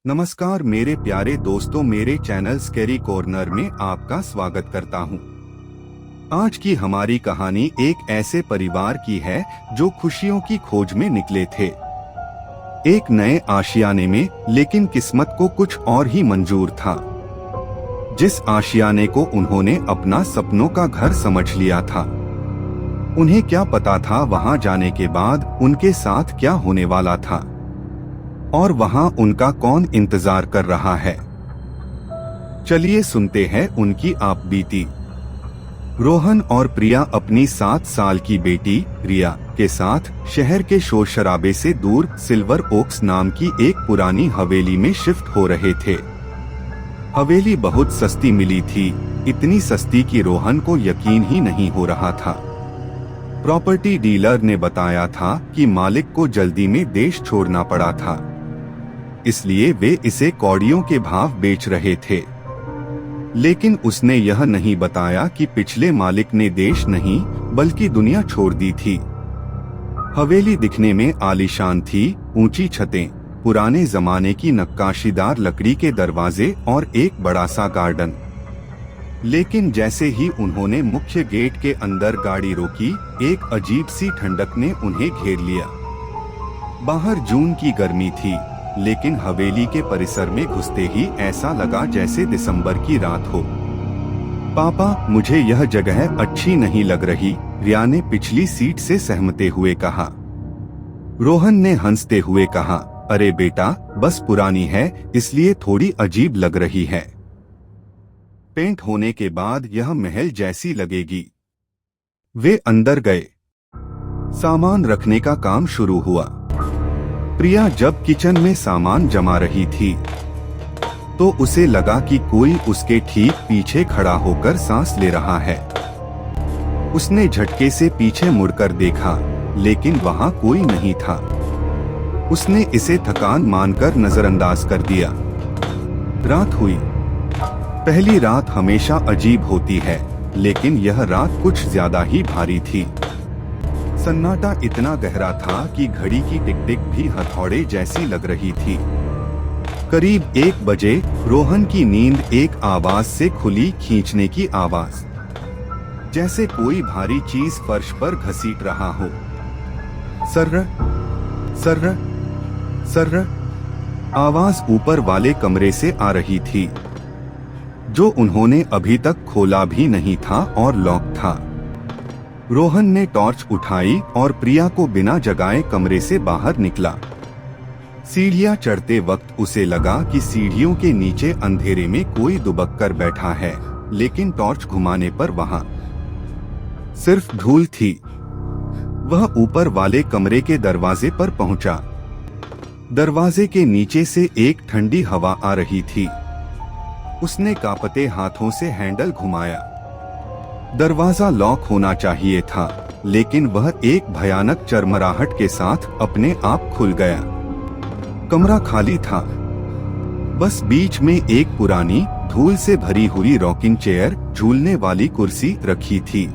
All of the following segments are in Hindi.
नमस्कार मेरे प्यारे दोस्तों, मेरे चैनल स्कैरी कॉर्नर में आपका स्वागत करता हूं। आज की हमारी कहानी एक ऐसे परिवार की है जो खुशियों की खोज में निकले थे, एक नए आशियाने में। लेकिन किस्मत को कुछ और ही मंजूर था। जिस आशियाने को उन्होंने अपना सपनों का घर समझ लिया था, उन्हें क्या पता था वहां जाने के बाद उनके साथ क्या होने वाला था और वहां उनका कौन इंतजार कर रहा है। चलिए सुनते हैं उनकी आप बीती। रोहन और प्रिया अपनी 7 साल की बेटी रिया के साथ शहर के शोर शराबे से दूर सिल्वर ओक्स नाम की एक पुरानी हवेली में शिफ्ट हो रहे थे। हवेली बहुत सस्ती मिली थी, इतनी सस्ती कि रोहन को यकीन ही नहीं हो रहा था। प्रॉपर्टी डीलर ने बताया था कि मालिक को जल्दी में देश छोड़ना पड़ा था, इसलिए वे इसे कौड़ियों के भाव बेच रहे थे। लेकिन उसने यह नहीं बताया कि पिछले मालिक ने देश नहीं बल्कि दुनिया छोड़ दी थी। हवेली दिखने में आलीशान थी, ऊंची छतें, पुराने जमाने की नक्काशीदार लकड़ी के दरवाजे और एक बड़ा सा गार्डन। लेकिन जैसे ही उन्होंने मुख्य गेट के अंदर गाड़ी रोकी, एक अजीब सी ठंडक ने उन्हें घेर लिया। बाहर जून की गर्मी थी, लेकिन हवेली के परिसर में घुसते ही ऐसा लगा जैसे दिसंबर की रात हो। पापा, मुझे यह जगह अच्छी नहीं लग रही, रिया ने पिछली सीट से सहमते हुए कहा। रोहन ने हंसते हुए कहा, अरे बेटा, बस पुरानी है इसलिए थोड़ी अजीब लग रही है। पेंट होने के बाद यह महल जैसी लगेगी। वे अंदर गए। सामान रखने का काम शुरू हुआ। प्रिया जब किचन में सामान जमा रही थी तो उसे लगा कि कोई उसके ठीक पीछे खड़ा होकर सांस ले रहा है। उसने झटके से पीछे मुड़कर देखा, लेकिन वहां कोई नहीं था। उसने इसे थकान मानकर नजरअंदाज कर दिया। रात हुई। पहली रात हमेशा अजीब होती है, लेकिन यह रात कुछ ज्यादा ही भारी थी। सन्नाटा इतना गहरा था कि घड़ी की टिक टिक भी हथौड़े जैसी लग रही थी। करीब 1 बजे रोहन की नींद एक आवाज से खुली, खींचने की आवाज, जैसे कोई भारी चीज फर्श पर घसीट रहा हो। सर्र सर्र सर्र आवाज ऊपर वाले कमरे से आ रही थी, जो उन्होंने अभी तक खोला भी नहीं था और लॉक था। रोहन ने टॉर्च उठाई और प्रिया को बिना जगाए कमरे से बाहर निकला। सीढ़ियां चढ़ते वक्त उसे लगा कि सीढ़ियों के नीचे अंधेरे में कोई दुबक कर बैठा है, लेकिन टॉर्च घुमाने पर वहां सिर्फ धूल थी। वह ऊपर वाले कमरे के दरवाजे पर पहुंचा। दरवाजे के नीचे से एक ठंडी हवा आ रही थी। उसने कांपते हाथों से हैंडल घुमाया। दरवाजा लॉक होना चाहिए था, लेकिन वह एक भयानक चरमराहट के साथ अपने आप खुल गया। कमरा खाली था। बस बीच में एक पुरानी धूल से भरी हुई रॉकिंग चेयर, झूलने वाली कुर्सी रखी थी,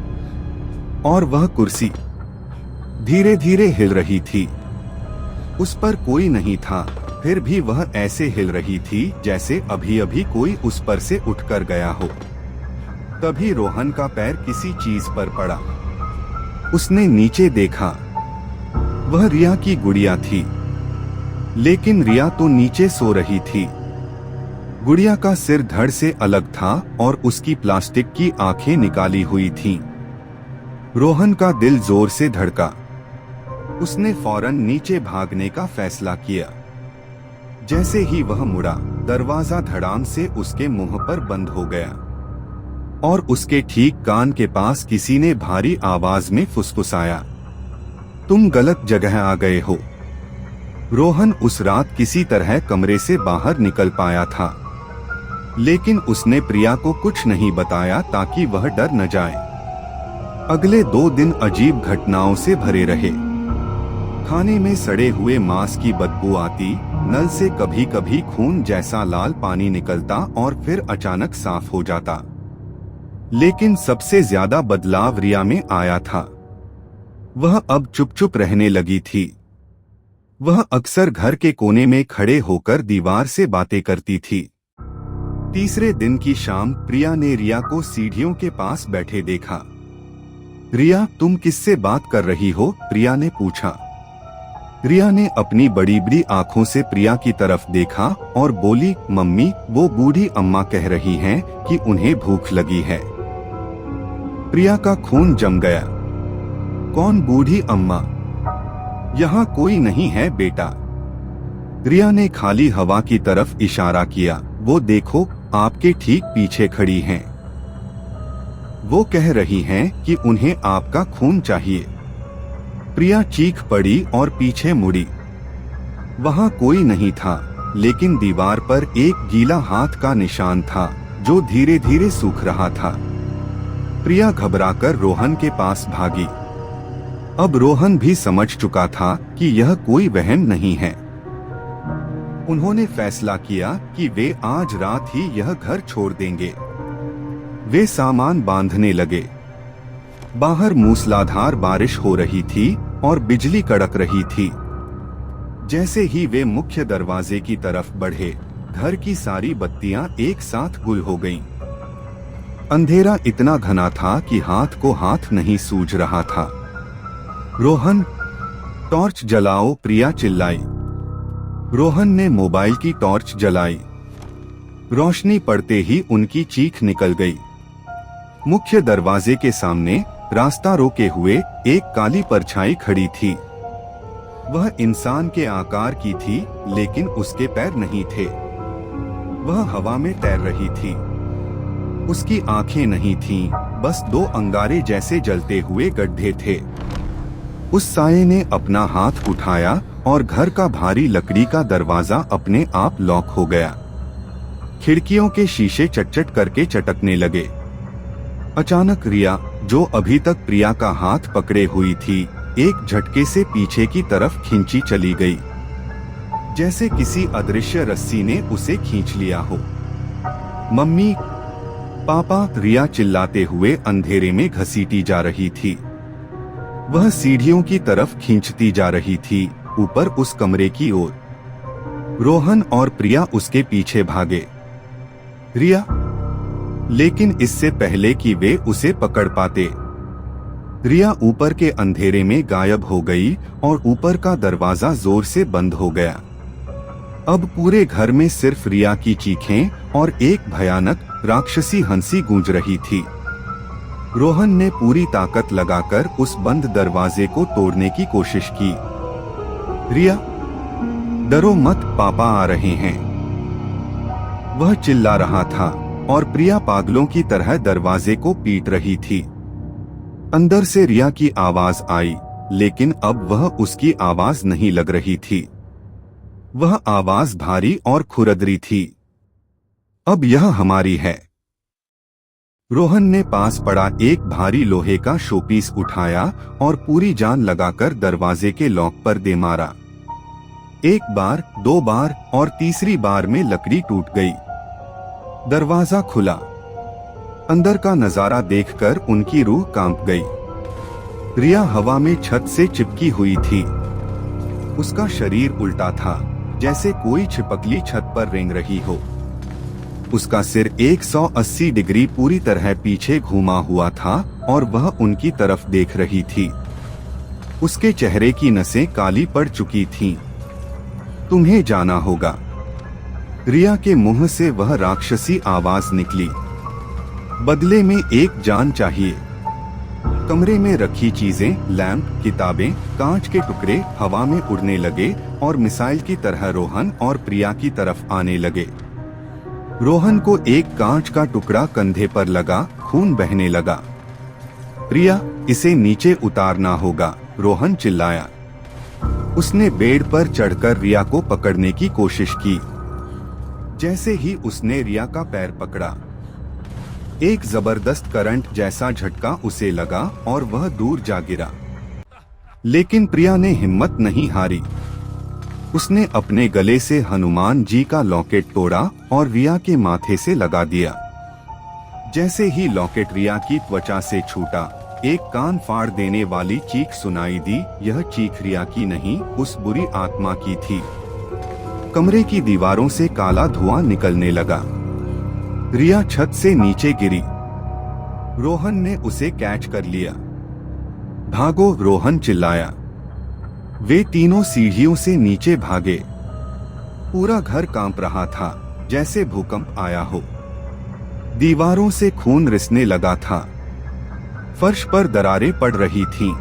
और वह कुर्सी धीरे धीरे हिल रही थी। उस पर कोई नहीं था, फिर भी वह ऐसे हिल रही थी जैसे अभी अभी कोई उस पर से उठकर गया हो। तभी रोहन का पैर किसी चीज पर पड़ा। उसने नीचे देखा। वह रिया की गुड़िया थी, लेकिन रिया तो नीचे सो रही थी। गुड़िया का सिर धड़ से अलग था और उसकी प्लास्टिक की आंखें निकाली हुई थीं। रोहन का दिल जोर से धड़का। उसने फौरन नीचे भागने का फैसला किया। जैसे ही वह मुड़ा, दरवाजा धड़ाम से उसके मुंह पर बंद हो गया और उसके ठीक कान के पास किसी ने भारी आवाज में फुसफुसाया, तुम गलत जगह आ गए हो। रोहन उस रात किसी तरह कमरे से बाहर निकल पाया था, लेकिन उसने प्रिया को कुछ नहीं बताया ताकि वह डर न जाए। अगले 2 दिन अजीब घटनाओं से भरे रहे। खाने में सड़े हुए मांस की बदबू आती, नल से कभी कभी खून जैसा लाल पानी निकलता और फिर अचानक साफ हो जाता। लेकिन सबसे ज्यादा बदलाव रिया में आया था। वह अब चुप चुप रहने लगी थी। वह अक्सर घर के कोने में खड़े होकर दीवार से बातें करती थी। तीसरे दिन की शाम प्रिया ने रिया को सीढ़ियों के पास बैठे देखा। रिया, तुम किससे बात कर रही हो? प्रिया ने पूछा। रिया ने अपनी बड़ी बड़ी आंखों से प्रिया की तरफ देखा और बोली, मम्मी, वो बूढ़ी अम्मा कह रही हैं कि उन्हें भूख लगी है। प्रिया का खून जम गया। कौन बूढ़ी अम्मा? यहाँ कोई नहीं है बेटा। रिया ने खाली हवा की तरफ इशारा किया। वो देखो, आपके ठीक पीछे खड़ी हैं। वो कह रही हैं कि उन्हें आपका खून चाहिए। प्रिया चीख पड़ी और पीछे मुड़ी। वहां कोई नहीं था, लेकिन दीवार पर एक गीला हाथ का निशान था जो धीरे धीरे सूख रहा था। प्रिया घबराकर रोहन के पास भागी। अब रोहन भी समझ चुका था कि यह कोई वहम नहीं है। उन्होंने फैसला किया कि वे आज रात ही यह घर छोड़ देंगे। वे सामान बांधने लगे। बाहर मूसलाधार बारिश हो रही थी और बिजली कड़क रही थी। जैसे ही वे मुख्य दरवाजे की तरफ बढ़े, घर की सारी बत्तियां एक साथ गुल हो गईं। अंधेरा इतना घना था कि हाथ को हाथ नहीं सूझ रहा था। रोहन, टॉर्च जलाओ, प्रिया चिल्लाई। रोहन ने मोबाइल की टॉर्च जलाई। रोशनी पड़ते ही उनकी चीख निकल गई। मुख्य दरवाजे के सामने रास्ता रोके हुए एक काली परछाई खड़ी थी। वह इंसान के आकार की थी, लेकिन उसके पैर नहीं थे। वह हवा में तैर रही थी। उसकी आंखें नहीं थीं, बस दो अंगारे जैसे जलते हुए गड्ढे थे। उस साये ने अपना हाथ उठाया और घर का भारी लकड़ी का दरवाजा अपने आप लॉक हो गया। खिड़कियों के शीशे चटचट करके चटकने लगे। अचानक रिया, जो अभी तक प्रिया का हाथ पकड़े हुई थी, एक झटके से पीछे की तरफ खींची चली गई, जैसे किसी अदृश्य रस्सी ने उसे खींच लिया हो। मम्मी, पापा, रिया चिल्लाते हुए अंधेरे में घसीटी जा रही थी। वह सीढ़ियों की तरफ खींचती जा रही थी, ऊपर उस कमरे की ओर। रोहन और प्रिया उसके पीछे भागे। रिया, लेकिन इससे पहले कि वे उसे पकड़ पाते, रिया ऊपर के अंधेरे में गायब हो गई और ऊपर का दरवाजा जोर से बंद हो गया। अब पूरे घर में सिर्फ रिया की चीखें और एक भयानक राक्षसी हंसी गूंज रही थी। रोहन ने पूरी ताकत लगाकर उस बंद दरवाजे को तोड़ने की कोशिश की। रिया, डरो मत, पापा आ रहे हैं। वह चिल्ला रहा था और प्रिया पागलों की तरह दरवाजे को पीट रही थी। अंदर से रिया की आवाज आई, लेकिन अब वह उसकी आवाज नहीं लग रही थी। वह आवाज भारी और खुरदरी थी। अब यह हमारी है। रोहन ने पास पड़ा एक भारी लोहे का शोपीस उठाया और पूरी जान लगाकर दरवाजे के लॉक पर दे मारा। एक बार, दो बार और तीसरी बार में लकड़ी टूट गई। दरवाजा खुला। अंदर का नजारा देखकर उनकी रूह कांप गई। रिया हवा में छत से चिपकी हुई थी। उसका शरीर उल्टा था, जैसे कोई छिपकली छत पर रेंग रही हो। उसका सिर 180 डिग्री पूरी तरह पीछे घूमा हुआ था और वह उनकी तरफ देख रही थी। उसके चेहरे की नसें काली पड़ चुकी थीं। तुम्हें जाना होगा। रिया के मुंह से वह राक्षसी आवाज निकली। बदले में एक जान चाहिए। कमरे में रखी चीजें, लैंप, किताबें, कांच के टुकड़े हवा में उड़ने लगे और मिसाइल की तरह रोहन और प्रिया की तरफ आने लगे। रोहन को एक कांच का टुकड़ा कंधे पर लगा, खून बहने लगा। प्रिया, इसे नीचे उतारना होगा, रोहन चिल्लाया। उसने बेड पर चढ़कर रिया को पकड़ने की कोशिश की। जैसे ही उसने रिया का पैर पकड़ा, एक जबरदस्त करंट जैसा झटका उसे लगा और वह दूर जा गिरा। लेकिन प्रिया ने हिम्मत नहीं हारी। उसने अपने गले से हनुमान जी का लॉकेट तोड़ा और रिया के माथे से लगा दिया। जैसे ही लॉकेट रिया की त्वचा से छूटा, एक कान फाड़ देने वाली चीख सुनाई दी। यह चीख रिया की नहीं, उस बुरी आत्मा की थी। कमरे की दीवारों से काला धुआं निकलने लगा। रिया छत से नीचे गिरी। रोहन ने उसे कैच कर लिया। भागो, रोहन चिल्लाया। वे तीनों सीढ़ियों से नीचे भागे। पूरा घर कांप रहा था, जैसे भूकंप आया हो। दीवारों से खून रिसने लगा था। फर्श पर दरारें पड़ रही थीं।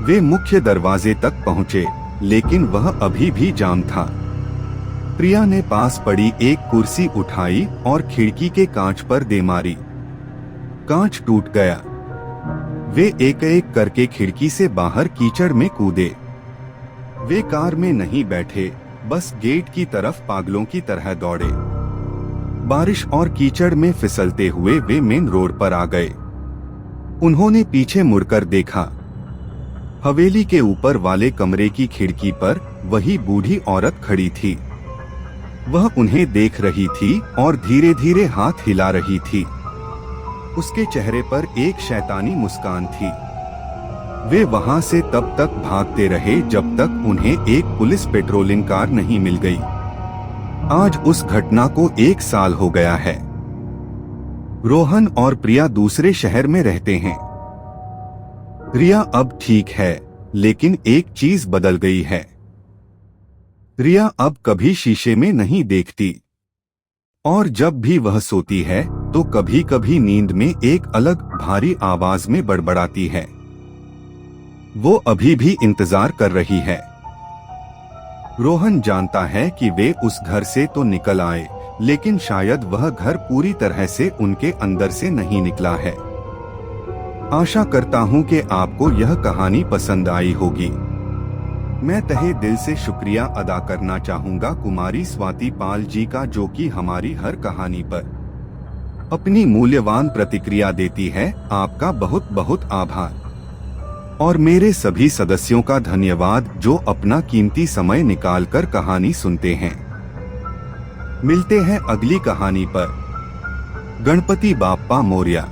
वे मुख्य दरवाजे तक पहुंचे, लेकिन वह अभी भी जाम था। प्रिया ने पास पड़ी एक कुर्सी उठाई और खिड़की के कांच पर दे मारी। कांच टूट गया। वे एक एक करके खिड़की से बाहर कीचड़ में कूदे। वे कार में नहीं बैठे, बस गेट की तरफ पागलों की तरह दौड़े। बारिश और कीचड़ में फिसलते हुए वे मेन रोड पर आ गए। उन्होंने पीछे मुड़कर देखा। हवेली के ऊपर वाले कमरे की खिड़की पर वही बूढ़ी औरत खड़ी थी। वह उन्हें देख रही थी और धीरे धीरे हाथ हिला रही थी। उसके चेहरे पर एक शैतानी मुस्कान थी। वे वहां से तब तक भागते रहे जब तक उन्हें एक पुलिस पेट्रोलिंग कार नहीं मिल गई। आज उस घटना को 1 साल हो गया है। रोहन और प्रिया दूसरे शहर में रहते हैं। रिया अब ठीक है, लेकिन एक चीज बदल गई है। रिया अब कभी शीशे में नहीं देखती, और जब भी वह सोती है तो कभी कभी नींद में एक अलग भारी आवाज में बड़बड़ाती है। वो अभी भी इंतजार कर रही है। रोहन जानता है कि वे उस घर से तो निकल आए, लेकिन शायद वह घर पूरी तरह से उनके अंदर से नहीं निकला है। आशा करता हूं कि आपको यह कहानी पसंद आई होगी। मैं तहे दिल से शुक्रिया अदा करना चाहूंगा कुमारी स्वाति पाल जी का, जो कि हमारी हर कहानी पर अपनी मूल्यवान प्रतिक्रिया देती है। आपका बहुत बहुत आभार। और मेरे सभी सदस्यों का धन्यवाद जो अपना कीमती समय निकालकर कहानी सुनते हैं। मिलते हैं अगली कहानी पर। गणपति बाप्पा मोरया।